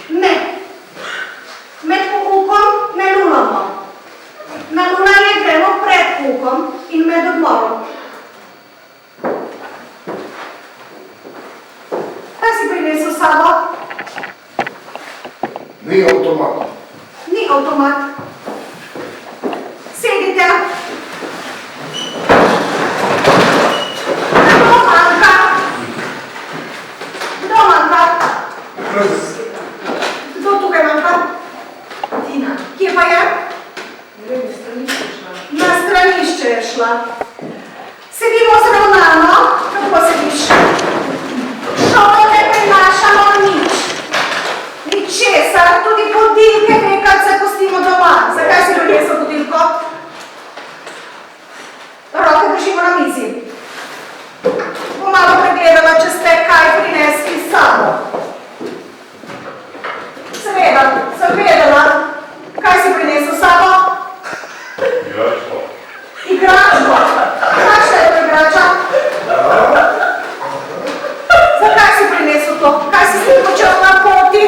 Ne. Med poukom ne lulamo. Na lulanje gremo pred poukom in med odmorom. Kaj si prinesel s sabo? Ni avtomat. Ni avtomat. Sedite. Kdo manjka? Kdo manjka? Kdo tukaj manjka? Tina. Kje pa je? Ne vem, na stranišče je šla. Na stranišče je šla. Sedimo zravnano. Kako sediš? Šolo ne prinašamo nič. Ničesar, tudi budilke nekaj se pustimo doma. Zakaj si prinesel budilko? Roke držimo na mizi. Bom malo pregledala, če ste kaj prinesli s sabo. Seveda, sem vedela. Kaj si prinesel s sabo? Igračko. Igračko? Kakšna je to igrača? Zakaj si prinesel to? Kaj si s tem počel na poti?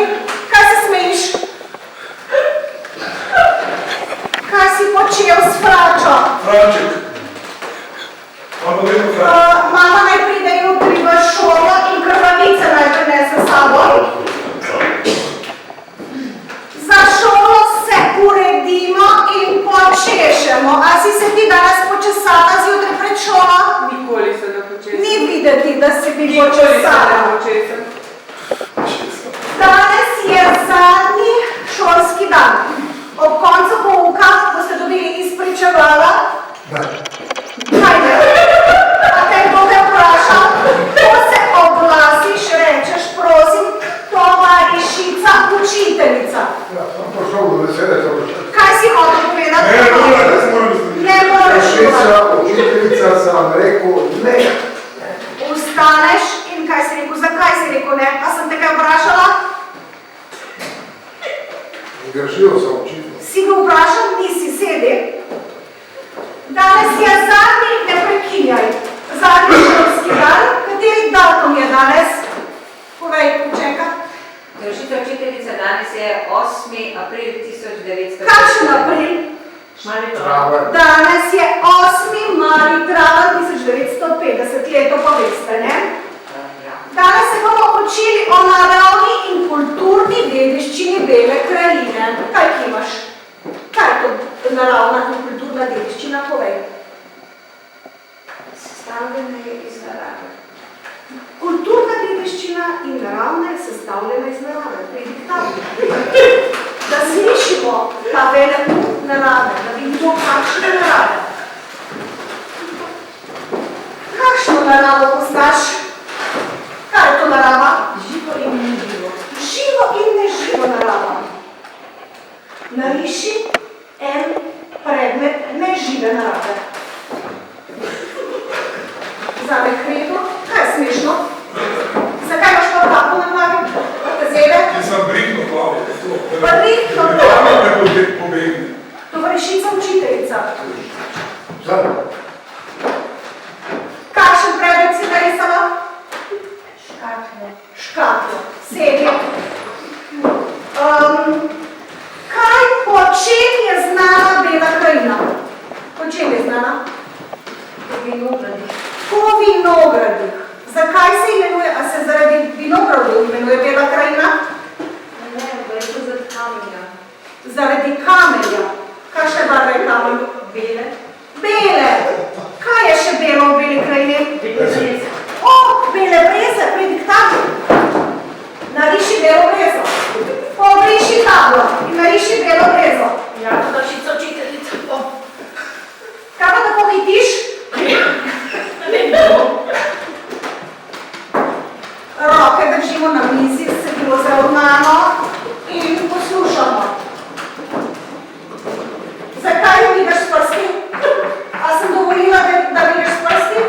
Kaj se smejiš? Kaj si počel s Fračo? Franček. Mama vedno Franček. Mama naj pride jutri v šolo in krvavice naj prinese s sabo. Za šolo se uredimo in počešemo. A si se ti danes počesala zjutraj pred šolo? Nikoli se ne počesam. Ni videti, da si bi Nikoli se ne počesala. počesam. Danes je zadnji šolski dan. Ob koncu pouka boste dobili izpričevala. Kaj ne? A te kdo te vprašal? Ko se oglasiš, rečeš, prosim, tovarišica, učiteljica. Ja, sam pošel do vesele, to početi. Kaj si hotel povedati? Ne morem stvari. Ne moreš povedati. Učiteljica sam rekel ne. Ustaneš in kaj si rekel? Zakaj si rekel ne? A sem te kaj vprašala? Zgrešil sem učitelj. Si ga vprašal? Nisi, sedi. Danes je zadnji, ne prekinjaj, zadnji šolski dan. Kateri datum je danes? Povej, učenka. Kršitev učiteljica danes je 8. april 1900. Kakšen april? Mali Traven. Danes je 8. mali traven 1950, leto pa veste, ne? Ja. Danes se bomo učili o naravni in kulturni dediščini Bele krajine. Kaj imaš? Kaj je to naravna in kulturna dediščina? Povej. Sestavljena je iz narave. Kulturna dediščina in naravna je sestavljena iz narave. Pridi tam. Da slišimo ta velik narave, da vidimo kakšne narave. Kakšno naravo poznaš? Kaj je to narava? Živo in neživo. Živo in neživo narava. Nariši en predmet nežive narave. Zame kredo. Kaj je smešno? Zakaj imaš pa tako na glavi? Zebe? Jaz sem brihno glavo. Brihno glavo. Glavo me pobegne. Tovarišica učiteljica. Zadnji. Kakšen predmet si narisala? Škatlo. Škatlo. Sedi. Kaj po čem je znana Bela krajina? Po čem je znana? Po vinogradih. Po vinogradih. Zakaj se imenuje, a se zaradi vinogradov imenuje Bela krajina? Ne, bo je to zaradi kamenja. Zaradi kamenja. Kakšne barve je kamen? Bele. Bele. Kaj je še belo v Beli krajini? Breze. O, bele breze, pridi k tabli. Nariši belo brezo. Pobriši tablo in nariši belo brezo. Ja, tovarišica učiteljica. Kaj pa tako hitiš? Roke držimo na mizi, sedimo zravnano in poslušamo. Zakaj ne vidiš s prsti? A sem dovolila, da vidiš s prsti?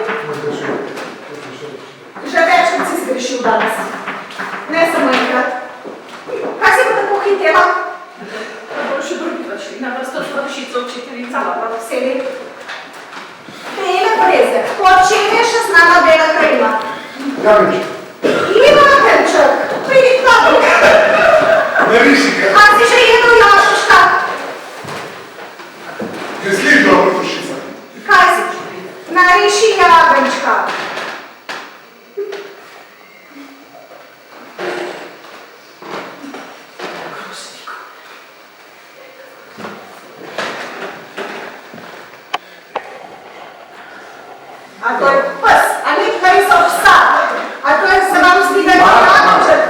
Že večkrat si zgrešil danes. Ne samo enkrat. Kaj si pa tako hitela? Bodo še drugi prišli, na vrsto tovarišica učiteljica. Sedi. Bele breze. Po čem je še znana Bela krajina? Javič. Ivanček, pridi k tabli. A to je pes, a ni narisal psa. A to je se vam zdi, da je jagenček.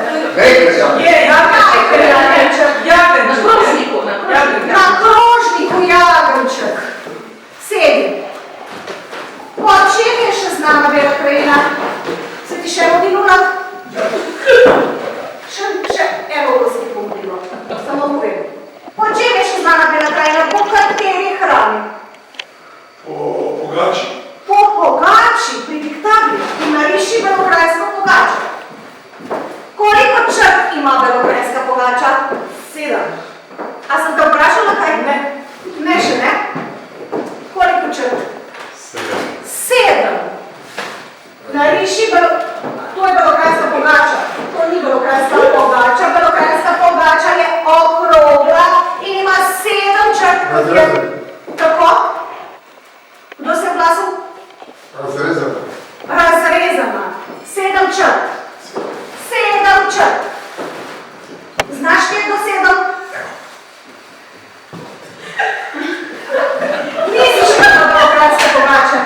Je, jagenček. Na krožniku, na krožniku. Na krožniku jagenček. Sedi. Po čem je še znana Bela krajina? Se ti še modi lulat? Še, evo ruski pomodilo. Samo povem. Po čem je še znana Bela krajina? Po kateri hrani? Po pogači. Po pogači, pri diktabli, ki nariši belokrajsko pogačo. Koliko črt ima belokrajska pogača? 7. A sem te vprašala kaj? Ne. Ne še ne? Koliko črt? 7. Nariši to je belokrajska pogača. To ni belokrajska pogača. Belokrajska pogača je okrogla in ima 7 črt. Tako? Kdo se je glasil? Razrezana. 7 črt. 7 črt. Znaš kje do 7? Nisi še bila belokrajska pogača.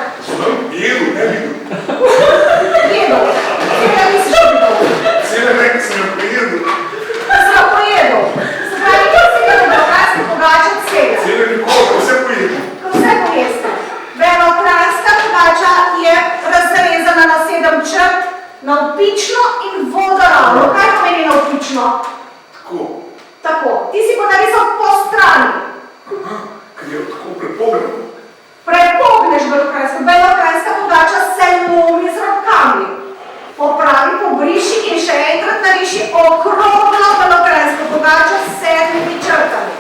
Jedu, ne vidu. Jedo. 7 nisi še bila. Cijele neke sem jo pojedu. Si jo pojedo. Se pravi, nisi bila belokrajska pogača od 7. Cijele nikoli, vse pojedu. Ko vse pojeste. Belokrajska pogača je razrezana na 7 črt, navpično in vodoravno. Kaj pomeni navpično? Tako. Tako. Ti si pa narisal po strani. Aha, ker je tako prepogledno. Prepogneš belokrajsko. Belokrajska pogača se lomi z rokami. Popravi, pobriši in še enkrat nariši okroglo belokrajsko pogačo s 7 črtami,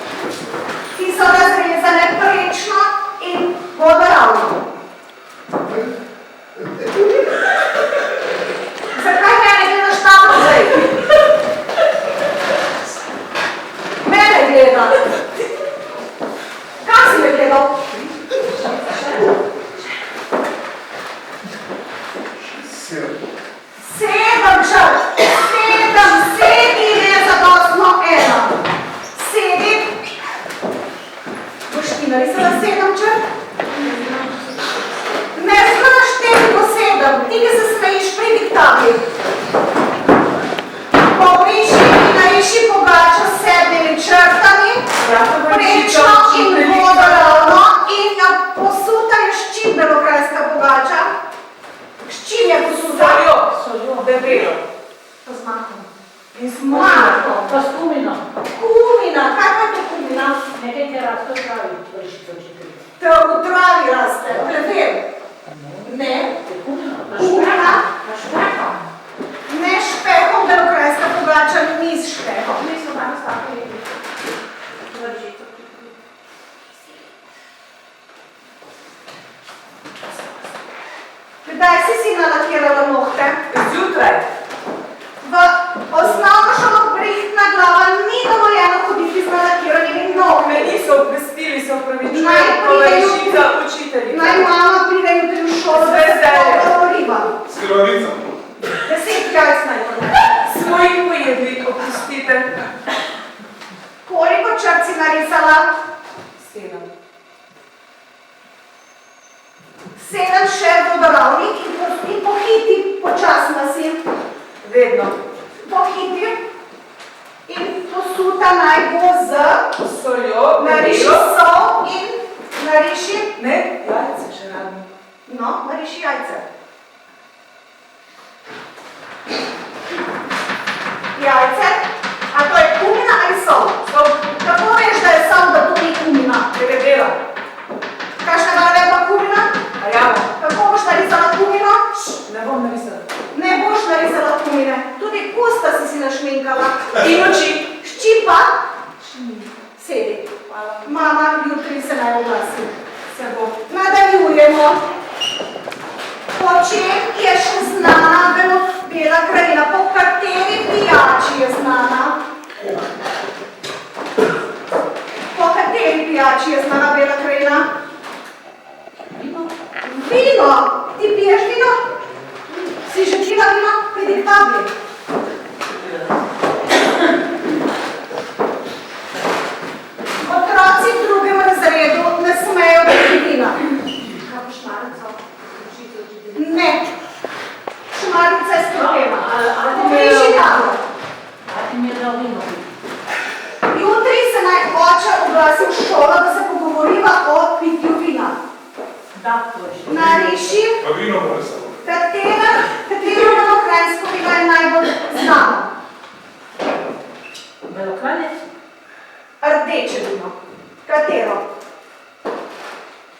ki so razrezane prečno in vodoravno. Zakaj mene gledaš tako zdaj? Mene gleda. Kaj si me gledal? 7 črt. 7, sedi nezadostno 1. Sedi. Boš ti narisala 7 črt? Ne znaš temi po 7, ti ki se smejiš pri diktabli. Pobriši in nariši pogačo s 7 črtami, prečno in vodoravno in posuta je s čim belokrajska pogača? S čim je posuta? Soljo, debelo. Pa z mahom. In s Mahom. Pa s kuminom. Kumina, kaj pa je to kumina? Nekaj te rasto pravi, vršico učitelj. Te v travi raste, plevel. Ne. Kumino, Kumina. na špehom. Ne špehom, belokrajska pogača ni s špehom. Mi smo danes tako jedli. Vršico. Kdaj si nalakirala nohte? Zjutraj. V osnovno šolo Brihtna glava ni dovoljeno hoditi z nalakiranimi nohmi. Me niso obvestili, se opravičujem, Naj pridejo površica učiteljica. Naj mama pride jutri v šolo, da se pogovoriva. S krvavico. 10 jajc naj pride. Smo jih pojedli, opustite. Koliko črt si narisala? 7. 7 še vodoravnih in pohiti počasno si. Vedno. Pohiti in posuta naj bo z Soljo, nariši debelo. sol in nariši, Ne, jajce še radno. no, nariši jajce. Jajce, a to je kumina ali sol? Sol. Kako veš, da je sol, da to ni kumina? Debela. Kakšna barva je pa kumina? A jamo. Kako boš narisala kumino? Ne bom narisala. Ne boš narisala kumine. Tudi usta si našminkala. In oči. Ščipa? Sedi. Hvala. Mama jutri se naj oglasi. Se bo. Nadaljujemo. Po čem je še znana Bela krajina? Po kateri pijači je znana? Po kateri pijači je znana Bela krajina? Vino. Ti piješ vino? Si že pila vino pri diktabli? Otroci v 2. razredu ne smejo piti vina. Kaj boš naredila? eno vino. Jutri se naj oče oglasi v šolo, da se pogovoriva o pitju vina. Da, to je še. Nariši, Pa vino mora samo. katero belokranjsko vino je najbolj znano. Belokranjec? Rdeče vino. Katero?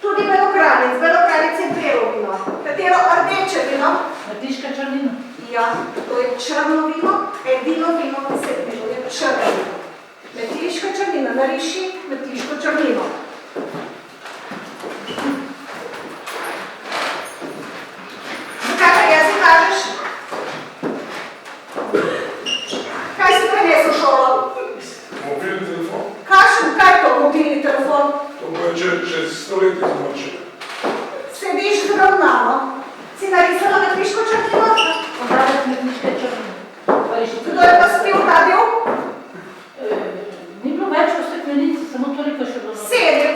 Tudi belokranjec je belo vino. Katero rdeče vino? Metiška črnina. Ja, to je črno vino, edino vino, ki se je črno vino. Metliška črnina, nariši metliško črnino. Zakaj pa jezik kažeš? Kaj si prinesel v šolo? Mobilni telefon. Kaj je to mobilni telefon? To bo je čez stoletje zmočilo. Sediš zravnano. Si narisala metliško črnino? Obrazec metiške črnine. Kdo je pa spil radio? Ni bilo več v steklenici, samo toliko še bilo. Sedi.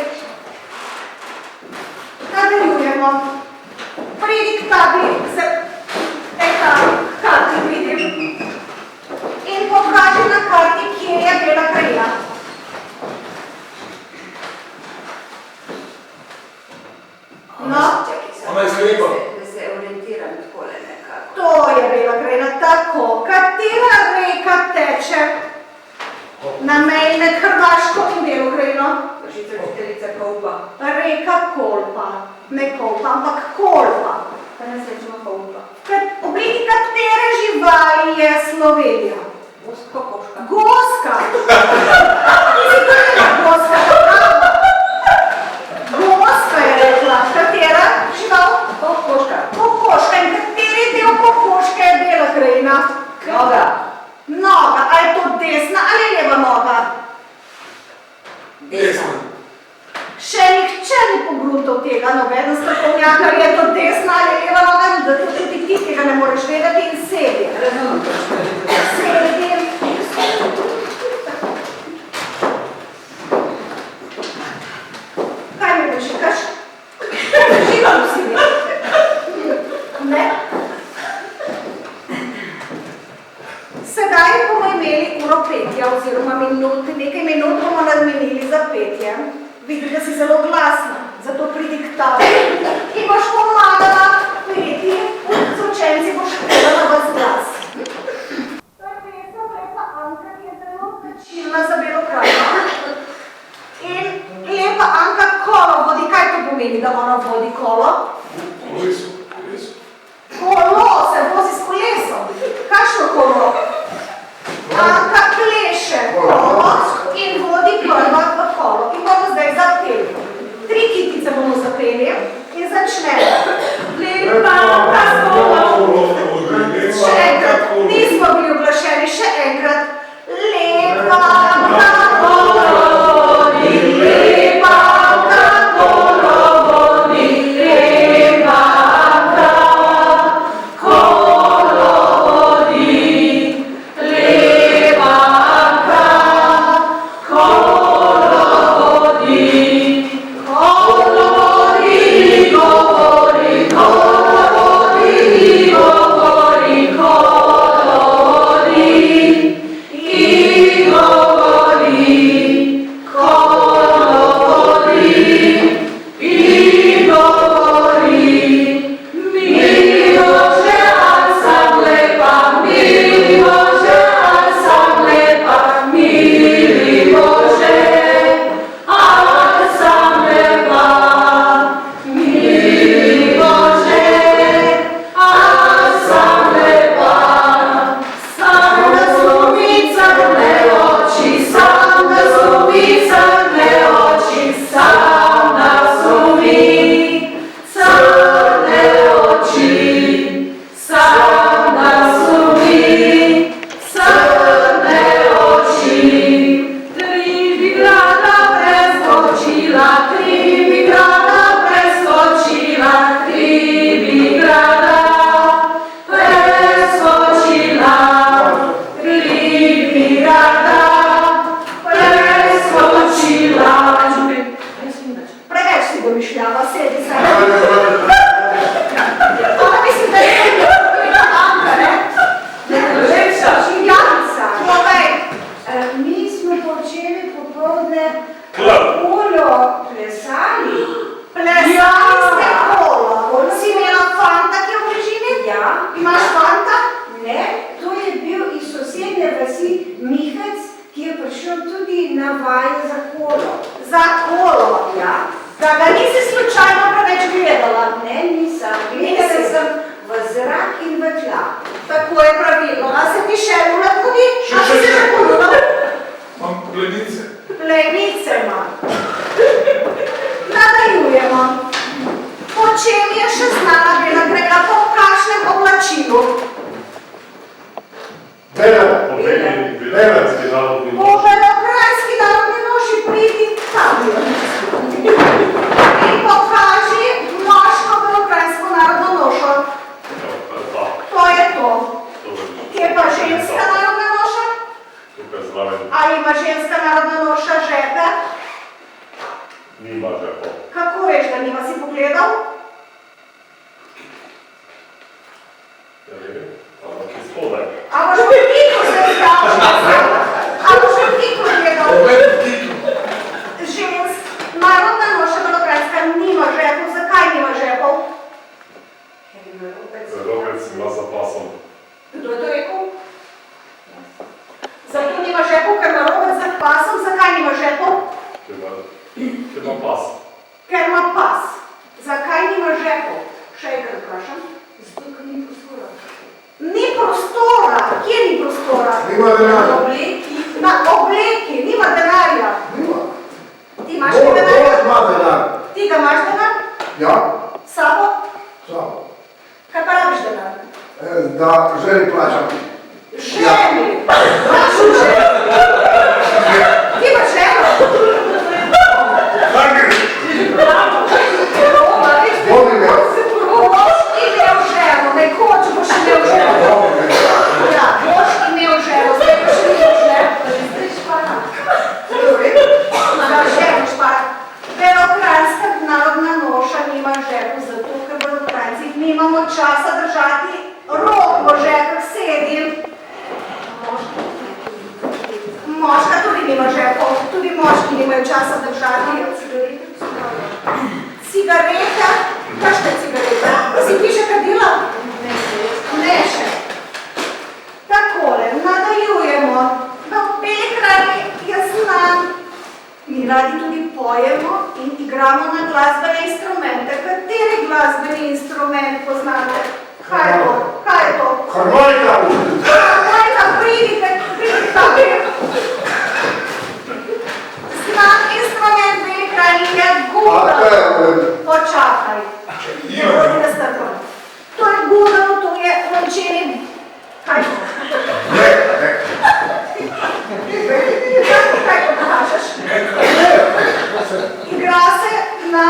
Nadaljujemo. Pridi k tabli, karti vidim. In pokaži na karti, kje je Bela krajina. No, Ona je sklepa. Da se orientiram takole nekako. to je Bela krajina, tako. Katera reka teče na meji med Hrvaško in Belo krajino? Vršica učiteljica Kolpa. Reka Kolpa. Ne Kolpa, ampak Kolpa. Pa nas rečemo Kolpa. V obliki katere živali je Slovenija? Kokoška. Goska! Nisi to rekla goska, prav? Goska je rekla. Katera žival? Kokoška. Kokoška. In kateri del kokoške je Bela krajina? Noga. Noga. A je to desna ali leva noga? Desna. Še nihče ni pogruntov tega, nobeden strokovnjak, ali je to desna ali leva noga, da tudi ti tega ne moreš vedeti in sedi. Razumem. Sedi. Kaj mi došikaš? Živam si mi. Ne? Sedaj bomo imeli uro petja, oziroma nekaj minut bomo namenili za petje. Vidim, da si zelo glasna, zato pridi k tabli in boš pomagala peti, z učenci boš pela vas glas. To je pesem Lepa Anka, ki je zelo značilna za Belo krajino. In Lepa Anka kolo vodi. Kaj to pomeni, da ona vodi kolo? Koleso. Kolo se vozi s kolesom. Kakšno kolo? Anka pleše kolo in vodi prva v kolo. In bomo zdaj zapeli. 3 kitice bomo zapeli in začnemo. Lepa Anka kolo. Še enkrat, nismo bili oglašeni, še enkrat. Lepa Anka kolo vodi, Lepa Anka kolo vodi, Lepa Anka kolo vodi, Lepa Anka kolo vodi, govori. Mihec, ki je prišel tudi na vaje za kolo. Za kolo, ja. Da ga nisi slučajno preveč gledala. Ne, nisem. Gledala sem v zrak in v tla. Tako je pravilno. A se ti še ura tudi? Še, A še, si se še. že polula? Imam plenice. Plenice ima. Nadaljujemo. Po čem je še znana Bela Grega? Po kakšnem oblačilu? Belenski narodni Po belokranjski narodni noši pridi tam. In pokaži moško belokranjsko narodno nošo. To je to. Kje pa ženska narodna noša? Tukaj zraven Ali ima ženska narodna noša žepe? nima žepov. Kako veš, da nima, si pogledal? Ja ne vem, ampak je spodaj. A boš v Kiku se zdravil? A boš v Kiku gledal? Pogled Kiku. Narodna noša belokranjska nima žepov. Zakaj nima žepov? Robec ima za pasom. Kdo je to rekel? Zato nima žepov, ker ima robec za pasom. Zakaj nima žepov? Ker ima pas. Ker ima pas. Zakaj nima žepov? Še enkrat vprašam. Zato, ker ni prostora. Ni prostora. Kje ni prostora? Nima denarja. Obleki. Na obleki. Nima denarja. Nima. Ti imaš ti denarja? Ima denar. Ti ga imaš denar? Ja, Sabo? samo. Kaj pa rabiš denar? Da želi plačam. Ženi. Imaš ženi. Ti imaš ženo? Kaj greš? Roma, veš, Vodi me. boš imel ženo. Nekoč boš imel ženo. Ja, boš imel ženo. Zdaj boš imel ženo. Zdaj špara. Da ženo špara. Belokranjska narodna noša nima žepu, zato ker belokranjci nimamo časa držati rok v žepih sedim. Moška tudi nima žepov, tudi moški nimajo časa držati. Cigareta? Kakšna cigareta? Si piše kadila? Ne še. Takole, nadaljujemo. V Beli krajini je znan. Mi radi tudi pojemo in igramo na glasbene instrumente. Kateri glasbeni instrument poznate? Kaj je to? Kaj je to? Harmonika. Harmonika, pridite, pridite. Znan instrument v Beli krajini je gudel. Počakaj. Bodi nestrpen. To je gudel, to je lončeni. Kaj to? Kaj to pokažeš? Igra se na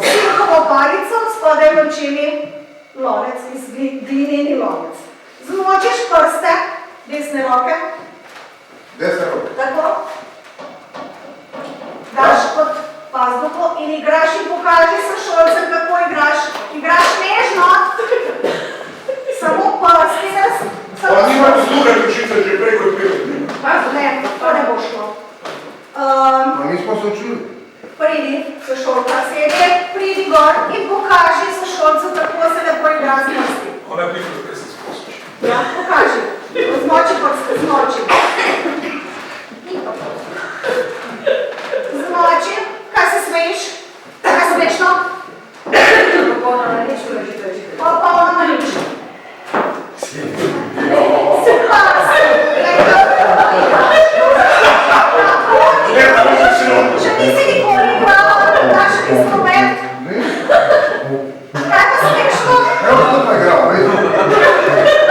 sirkovo palico, spodaj lončeni lonec, glineni lonec. Zmočiš prste, desne roke, Desne roke. tako. Daš pod pazduho in igraš in pokaži sošolcem, kako igraš. Igraš nežno, samo prsti, Pa nima posluhe, učice že preko odpirati. Ne, to ne bo šlo. Pa nismo se učili. Pridi, sošolka sedi, pridi gor in pokaži sošolcu, kako se lepo igra z prsti. Ona piše, da se sposiš. Ja, pokaži. Zmoči prste, zmoči. Zmoči. Kaj se smejiš? Kaj smešno? Popolnoma nič, Popolnoma nič. Se pa se. Če nisi nikoli igral naš instrument, kaj pa smešno? Evo što pa igrao, vidi.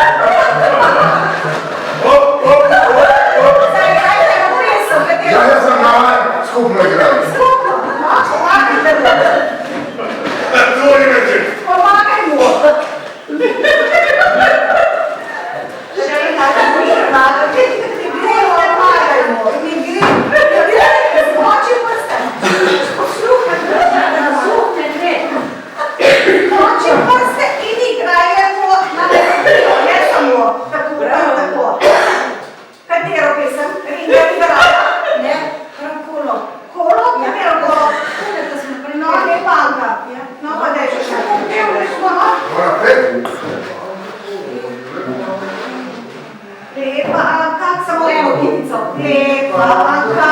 kitico. Lepa Anka,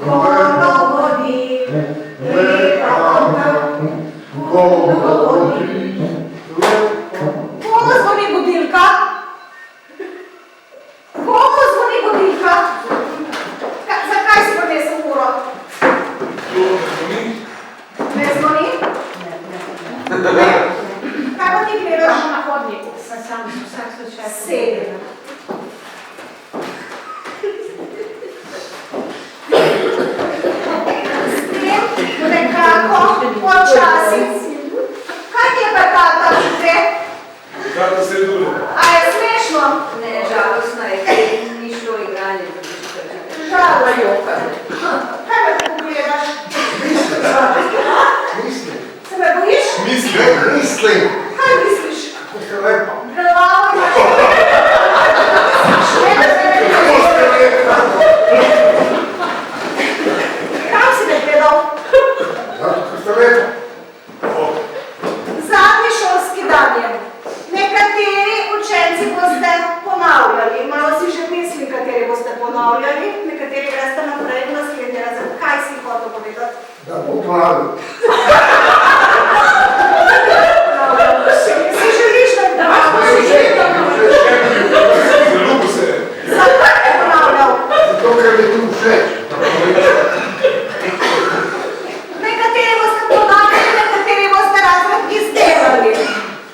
golovodi. Lepa Anka, golovodi. Komu zvoni budilka? Komu zvoni budilka? Zakaj si prinesel uro? Ne zvoni? Ne. Kaj pa ti gledaš? Samo na hodniku. Vsak slučaj. Sedem. S tem nekako počasi. Kaj ti je pa tata že? Zato se dure. A je smešno? Ne, žalostno je, ker ni šlo igranje. Žalostno. Kaj me tako gledaš? Mislim. Se me bojiš? Mislim. Kaj misliš? Kako ste lepa. Glavo imaš. Kako ste lepa. Kam si me gledal? Zato, kako ste lepa. Zadnji šolski dan je. Nekateri učenci boste ponavljali. Malo si že misli, kateri boste ponavljali. Nekateri greste naprej v naslednji razred. Kaj si hotel povedati? Da bo ponavljal. Si želiš, da Zaljubil se je. Zakaj te ponavljal? Zato, ker mi tu všeč. Nekateri boste ponavljali, nekateri boste razred izdelali.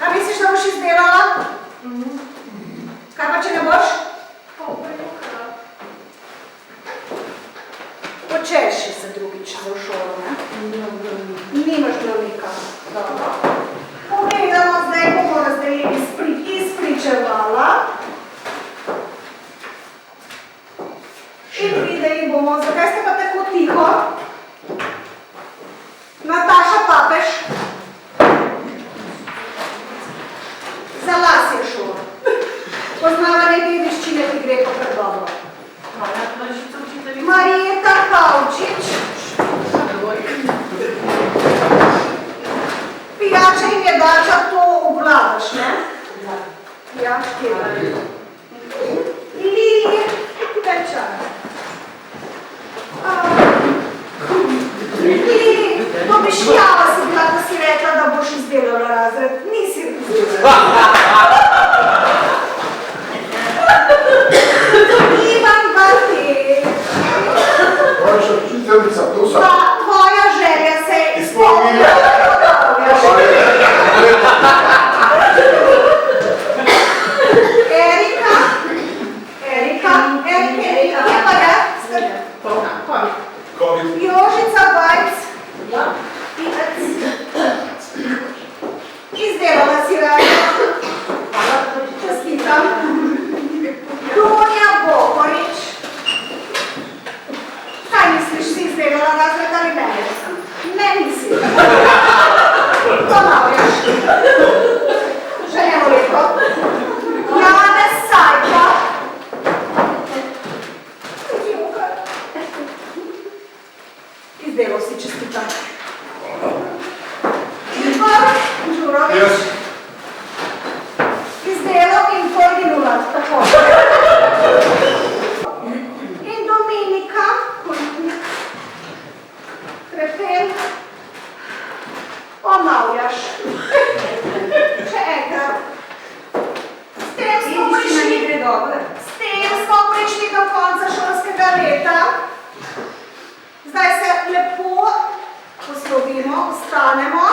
A misliš, da boš izdelala? Kaj pa, če ne boš? Počeši se drugič za v šolo, ne? Nimaš zdravnika. Dobro. Pogledamo zdaj, bomo razdelili izpričevala. In videli bomo, zakaj ste pa tako tiho? Nataša Papež. Za las je šlo. Poznavanje dediščine ti gre pa kar dobro. Marijeta Kavčič. Pijača in jedača, to obvladaš, ne? Ja, kjera. Lili Pečar. Lili, domišljava si bila, da si rekla, da boš izdelala razred. Nisi izdelala. Ivan Bartej. Vaša učiteljica, to sam. Tvoja želja se je Izpolnila. Erika, kje pa je? Covid. Jožica Bajc. Izdelala si razred. Čestitam. Dunja Bohorič. Kaj misliš, si izdelala razred ali ne? Ne nisi. Ponavljaš. Še eno leto. Janez Sajka. Izdelal si, čestitam. Igor Đurović. Jaz. Izdelal in poginula, tako. In Dominika. Krepel. Ponavljaš. Še enkrat. S tem smo prišli do konca šolskega leta. Zdaj se lepo poslovimo, vstanemo.